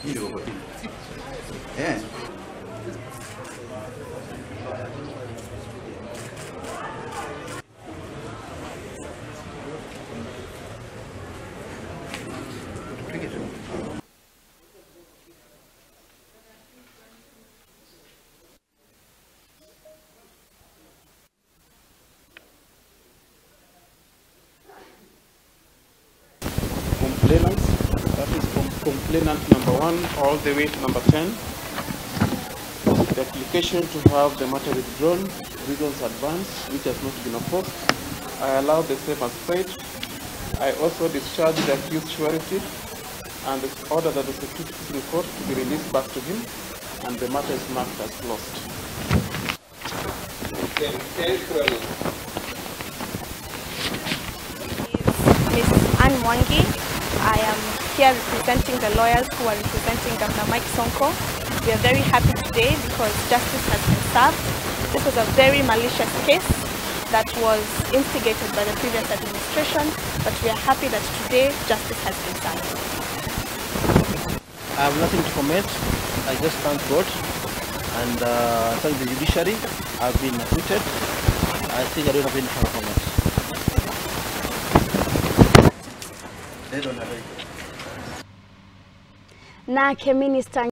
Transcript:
Yeah. Complainants, that is from complainant number 1 all the way to number 10. The application to have the matter withdrawn, reasons advanced, which has not been opposed. I allow the same as paid. I also discharge the accused surety and order that the certificate in court to be released back to him, and the matter is marked as lost. Ms. Anne Mwangi. I am here representing the lawyers who are representing Governor Mike Sonko. We are very happy today because justice has been served. This was a very malicious case that was instigated by the previous administration, but we are happy that today justice has been served. I have nothing to comment. I just thank God and thank the judiciary. I've been acquitted. I think I don't have any further comment. They don't have any. Nake Minister